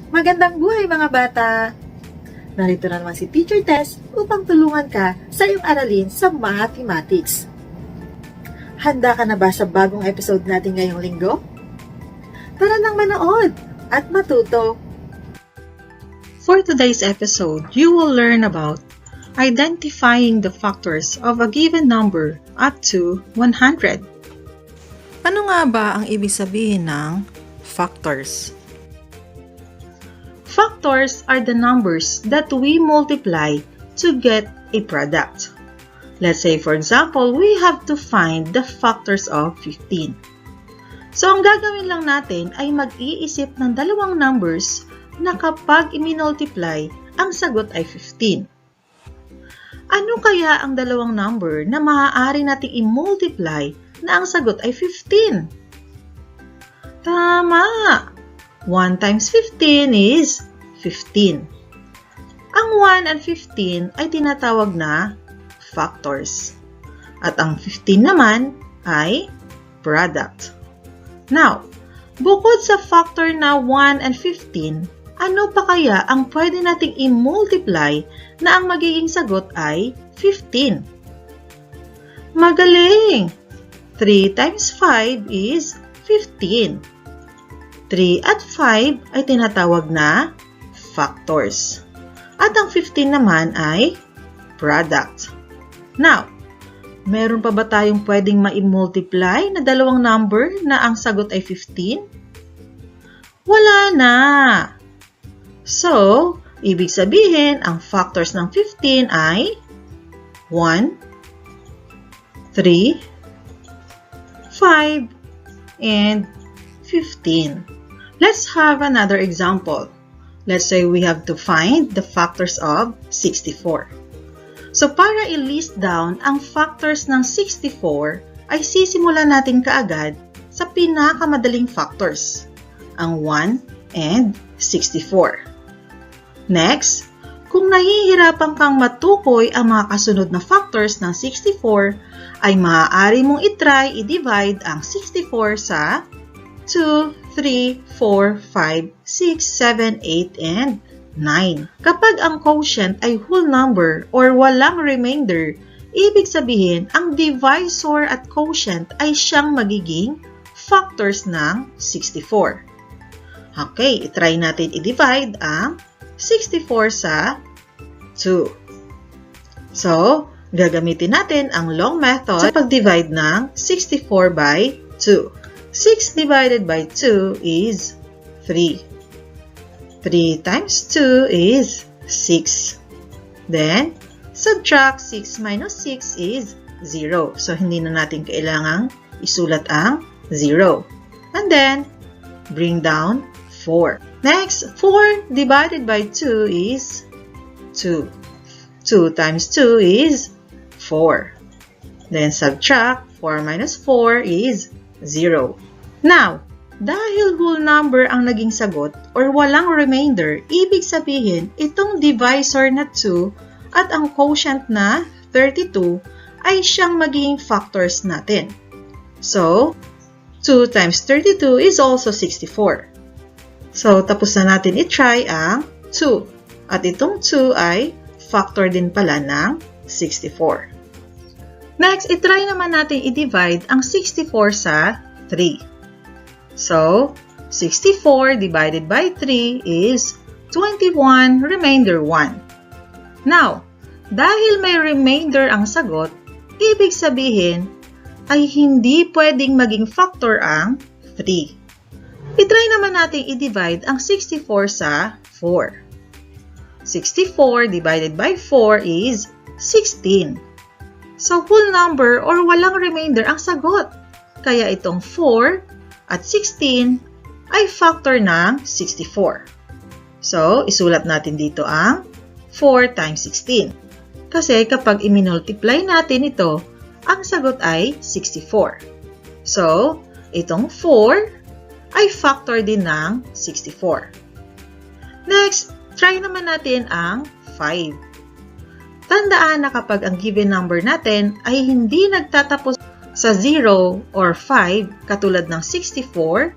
Magandang buhay mga bata! Narito na naman si Teacher Tess upang tulungan ka sa iyong aralin sa mathematics. Handa ka na ba sa bagong episode natin ngayong linggo? Tara nang manood at matuto! For today's episode, you will learn about identifying the factors of a given number up to 100. Ano nga ba ang ibig sabihin ng factors? Factors are the numbers that we multiply to get a product. Let's say, for example, we have to find the factors of 15. So, ang gagawin lang natin ay mag-iisip ng dalawang numbers na kapag i-multiply, ang sagot ay 15. Ano kaya ang dalawang number na maaari nating i-multiply na ang sagot ay 15? Tama! 1 times 15 is 15. Ang 1 and 15 ay tinatawag na factors. At ang 15 naman ay product. Now, bukod sa factor na 1 and 15, ano pa kaya ang pwede nating i-multiply na ang magiging sagot ay 15? Magaling! 3 times 5 is 15. 3 at 5 ay tinatawag na factors. At ang 15 naman ay product. Now, meron pa ba tayong pwedeng ma-multiply na dalawang number na ang sagot ay 15? Wala na! So, ibig sabihin, ang factors ng 15 ay 1, 3, 5, and 15. Let's have another example. Let's say we have to find the factors of 64. So, para i-list down ang factors ng 64, ay sisimulan natin kaagad sa pinakamadaling factors, ang 1 and 64. Next, kung nahihirapan kang matukoy ang mga kasunod na factors ng 64, ay maaari mong i-divide ang 64 sa 2, 3, 4, 5, 6, 7, 8, and 9. Kapag ang quotient ay whole number or walang remainder, ibig sabihin ang divisor at quotient ay siyang magiging factors ng 64. Okay, itry natin i-divide ang 64 sa 2. So, gagamitin natin ang long method sa pag-divide ng 64 by 2. 6 divided by 2 is 3. 3 times 2 is 6. Then, subtract 6 minus 6 is 0. So, hindi na natin kailangang isulat ang 0. And then, bring down 4. Next, 4 divided by 2 is 2. 2 times 2 is 4. Then, subtract 4 minus 4 is 0. Now, dahil whole number ang naging sagot or walang remainder, ibig sabihin itong divisor na 2 at ang quotient na 32 ay siyang magiging factors natin. So, 2 times 32 is also 64. So, tapos na natin i-try ang 2. At itong 2 ay factor din pala ng 64. Next, i-try naman natin i-divide ang 64 sa 3. So, 64 divided by 3 is 21, remainder 1. Now, dahil may remainder ang sagot, ibig sabihin ay hindi pwedeng maging factor ang 3. I-try naman natin i-divide ang 64 sa 4. 64 divided by 4 is 16. So, whole number or walang remainder ang sagot. Kaya itong 4 at 16 ay factor ng 64. So, isulat natin dito ang 4 times 16. Kasi kapag i-multiply natin ito, ang sagot ay 64. So, itong 4 ay factor din ng 64. Next, try naman natin ang 5. Tandaan na kapag ang given number natin ay hindi nagtatapos sa 0 or 5, katulad ng 64,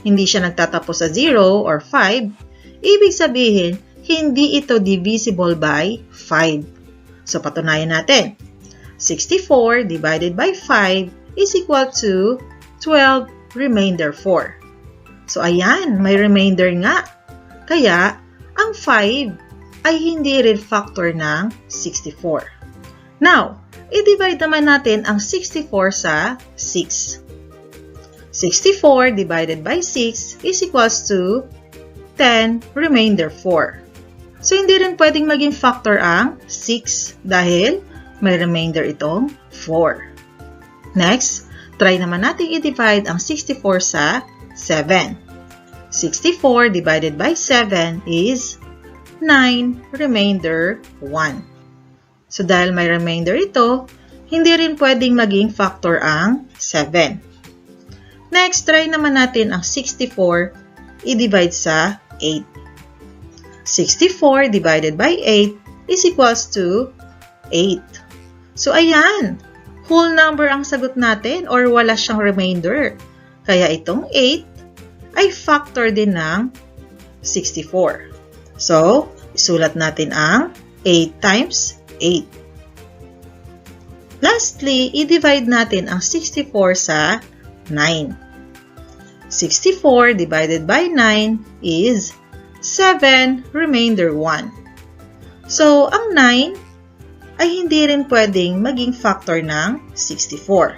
hindi siya nagtatapos sa 0 or 5, Ibig sabihin, hindi ito divisible by 5. So, patunayan natin. 64 divided by 5 is equal to 12 remainder 4. So, ayan, may remainder nga. Kaya, ang 5 ay hindi rin factor ng 64. Now, i-divide naman natin ang 64 sa 6. 64 divided by 6 is equals to 10 remainder 4. So, hindi rin pwedeng maging factor ang 6 dahil may remainder itong 4. Next, try naman natin i-divide ang 64 sa 7. 64 divided by 7 is 9 remainder 1. So, dahil may remainder ito, hindi rin pwedeng maging factor ang 7. Next, try naman natin ang 64 i-divide sa 8. 64 divided by 8 is equals to 8. So, ayan, whole number ang sagot natin or wala siyang remainder. Kaya itong 8 ay factor din ng 64. So, isulat natin ang 8 times 8. Lastly, i-divide natin ang 64 sa 9. 64 divided by 9 is 7 remainder 1. So, ang 9 ay hindi rin pwedeng maging factor ng 64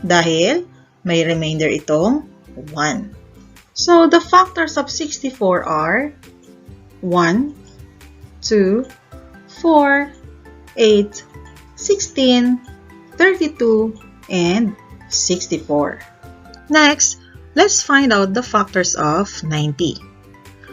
dahil may remainder itong 1. So, the factors of 64 are 1, 2, 4, 8, 16, 32, and 64. Next, let's find out the factors of 90.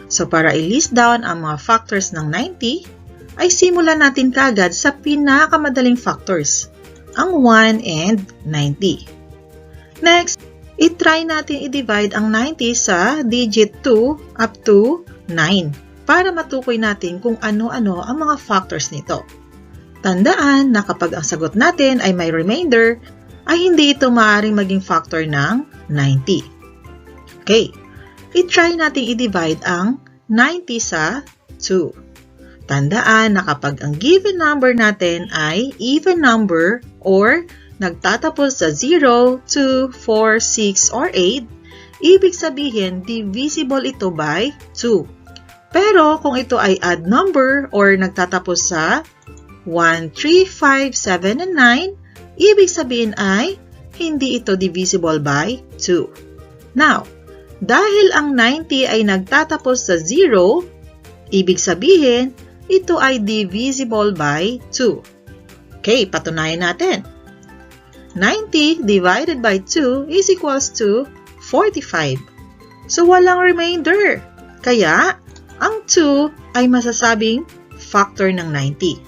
So, para i-list down ang mga factors ng 90, ay simulan natin kagad sa pinakamadaling factors, ang 1 and 90. Next, i-try natin i-divide ang 90 sa digit 2 up to 9 para matukoy natin kung ano-ano ang mga factors nito. Tandaan na kapag ang sagot natin ay may remainder, ay hindi ito maaaring maging factor ng 90. Okay, i-try natin i-divide ang 90 sa 2. Tandaan na kapag ang given number natin ay even number or nagtatapos sa 0, 2, 4, 6, or 8, ibig sabihin divisible ito by 2. Pero kung ito ay odd number or nagtatapos sa 1, 3, 5, 7, and 9, ibig sabihin ay hindi ito divisible by 2. Now, dahil ang 90 ay nagtatapos sa 0, ibig sabihin ito ay divisible by 2. Okay, patunayan natin. 90 divided by 2 is equals to 45. So, walang remainder. Kaya, ang 2 ay masasabing factor ng 90.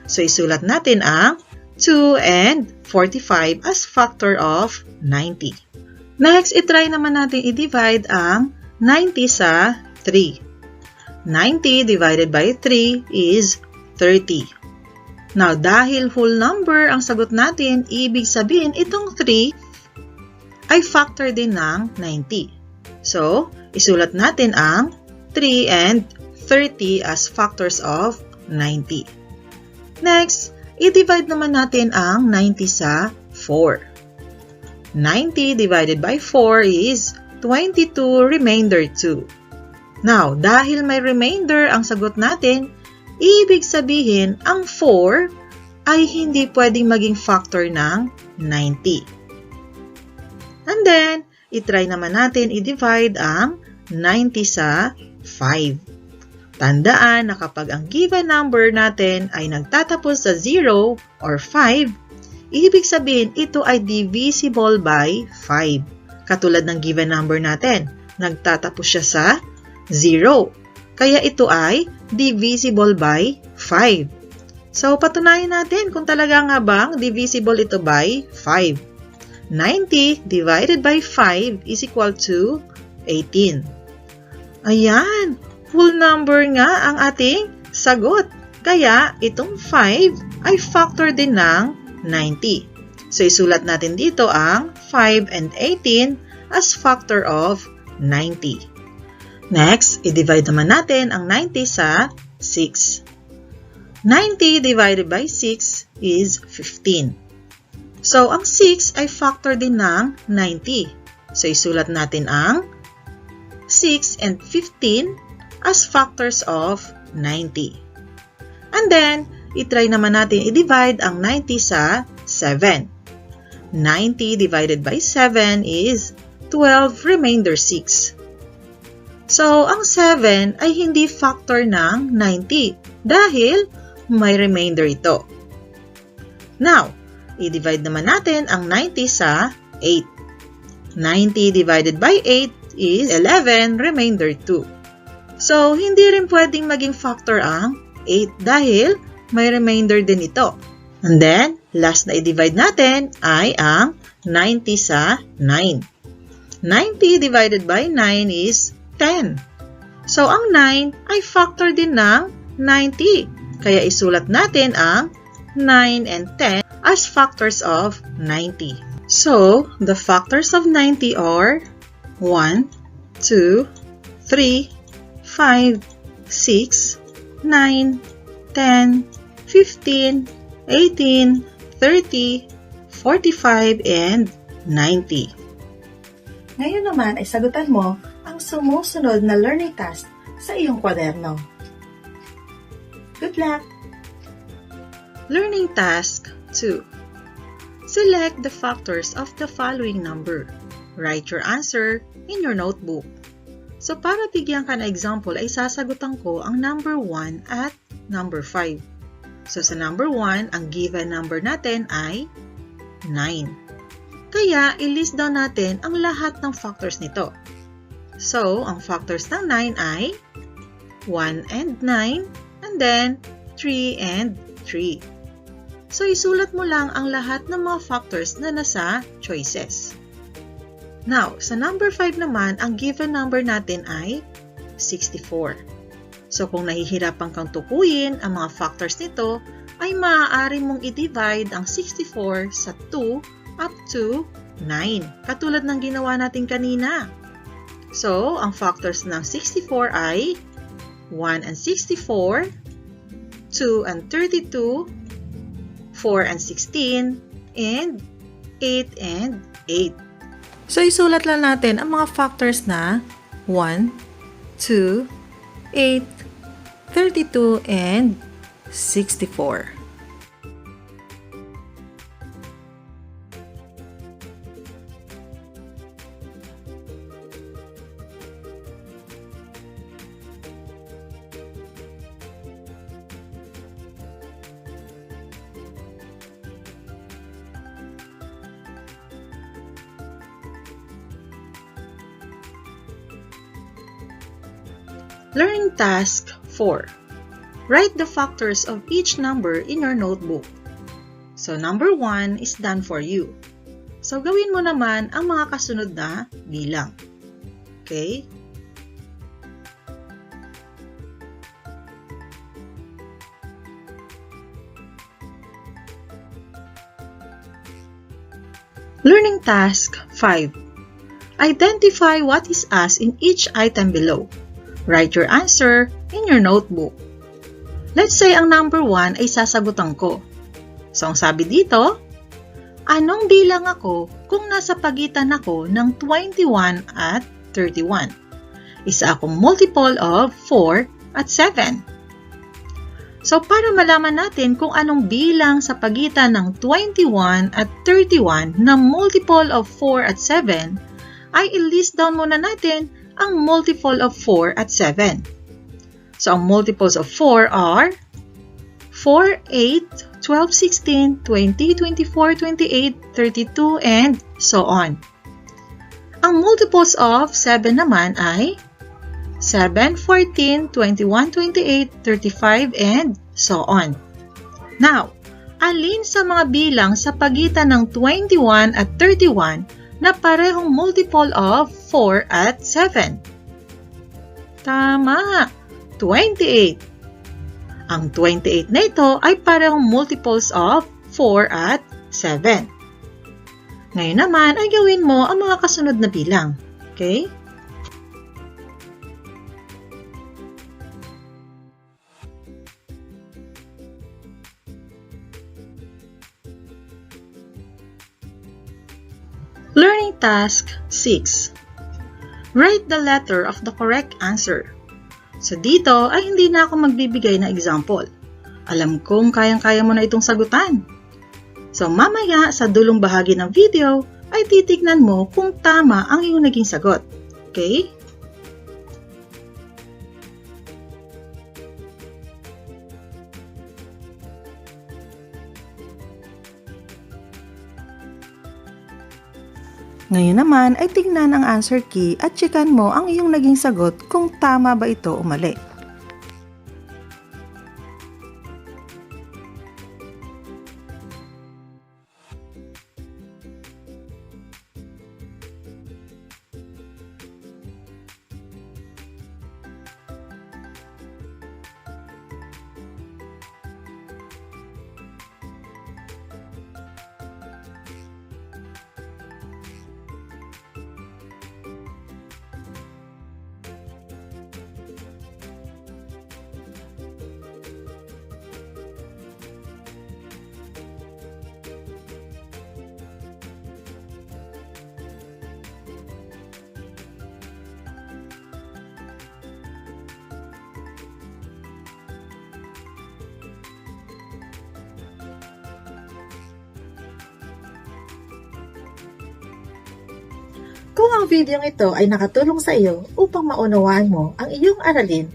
So, isulat natin ang 2 and 45 as factor of 90. Next, itry naman natin i-divide ang 90 sa 3. 90 divided by 3 is 30. Now, dahil whole number ang sagot natin, ibig sabihin itong 3 ay factor din ng 90. So, isulat natin ang 3 and 30 as factors of 90. Next, i-divide naman natin ang 90 sa 4. 90 divided by 4 is 22 remainder 2. Now, dahil may remainder ang sagot natin, ibig sabihin ang 4 ay hindi pwedeng maging factor ng 90. And then, itry naman natin i-divide ang 90 sa 5. Tandaan na kapag ang given number natin ay nagtatapos sa 0 or 5, ibig sabihin ito ay divisible by 5. Katulad ng given number natin, nagtatapos siya sa 0. Kaya ito ay divisible by 5. So, patunayan natin kung talaga nga bang divisible ito by 5. 90 divided by 5 is equal to 18. Ayan, whole number nga ang ating sagot. Kaya, itong 5 ay factor din ng 90. So, isulat natin dito ang 5 and 18 as factor of 90. Next, i-divide naman natin ang 90 sa 6. 90 divided by 6 is 15. So, ang 6 ay factor din ng 90. So, isulat natin ang 6 and 15 as factors of 90. And then, i-try naman natin i-divide ang 90 sa 7. 90 divided by 7 is 12 remainder 6. So, ang 7 ay hindi factor ng 90 dahil may remainder ito. Now, i-divide naman natin ang 90 sa 8. 90 divided by 8 is 11 remainder 2. So, hindi rin pwedeng maging factor ang 8 dahil may remainder din ito. And then, last na i-divide natin ay ang 90 sa 9. 90 divided by 9 is 10. So, ang 9 ay factor din ng 90. Kaya isulat natin ang 9 and 10 as factors of 90. So, the factors of 90 are 1, 2, 3, 5, 6, 9, 10, 15, 18, 30, 45, and 90. Ngayon naman ay sagutan mo ang sumusunod na learning task sa iyong kwaderno. Good luck! Learning Task 2. Select the factors of the following number. Write your answer in your notebook. So para bigyan ka na example ay sasagutan ko ang number 1 at number 5. So sa number 1, ang given number natin ay 9. Kaya i-list down natin ang lahat ng factors nito. So ang factors ng 9 ay 1 and 9 and then 3 and 3. So isulat mo lang ang lahat ng mga factors na nasa choices. Now, sa number 5 naman, ang given number natin ay 64. So kung nahihirapan kang tukuyin ang mga factors nito, ay maaari mong i-divide ang 64 sa 2 up to 9, katulad ng ginawa natin kanina. So, ang factors ng 64 ay 1 and 64, 2 and 32, 4 and 16, and 8 and 8. So, isulat lang natin ang mga factors na 1, 2, 8, 32, and 64. Learning Task 4. Write the factors of each number in your notebook. So, number 1 is done for you. So, gawin mo naman ang mga kasunod na bilang. Okay? Learning Task 5. Identify what is asked in each item below. Write your answer in your notebook. Let's say ang number 1 ay sasagutan ko. So, ang sabi dito, anong bilang ako kung nasa pagitan ako ng 21 at 31? Isa akong multiple of 4 at 7. So, para malaman natin kung anong bilang sa pagitan ng 21 at 31 na multiple of 4 at 7, ay i-list down muna natin ang multiple of 4 at 7. So, ang multiples of 4 are 4, 8, 12, 16, 20, 24, 28, 32, and so on. Ang multiples of 7 naman ay 7, 14, 21, 28, 35, and so on. Now, alin sa mga bilang sa pagitan ng 21 at 31 na parehong multiple of 4 at 7? Tama! 28. Ang 28 na ito ay parehong multiples of 4 at 7. Ngayon naman ay gawin mo ang mga kasunod na bilang. Okay? task 6. Write the letter of the correct answer. So dito ay hindi na ako magbibigay ng example. Alam kong kayang-kaya mo na itong sagutan. So mamaya sa dulong bahagi ng video ay titignan mo kung tama ang iyong naging sagot. Okay? Ngayon naman ay tingnan ang answer key at checkan mo ang iyong naging sagot kung tama ba ito o mali. Kung ang video ito ay nakatulong sa iyo upang maunawaan mo ang iyong aralin,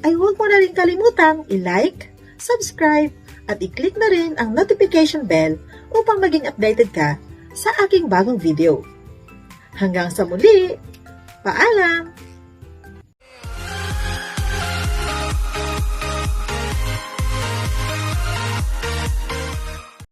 ay huwag mo na rin kalimutang i-like, subscribe, at i-click na rin ang notification bell upang maging updated ka sa aking bagong video. Hanggang sa muli, paalam!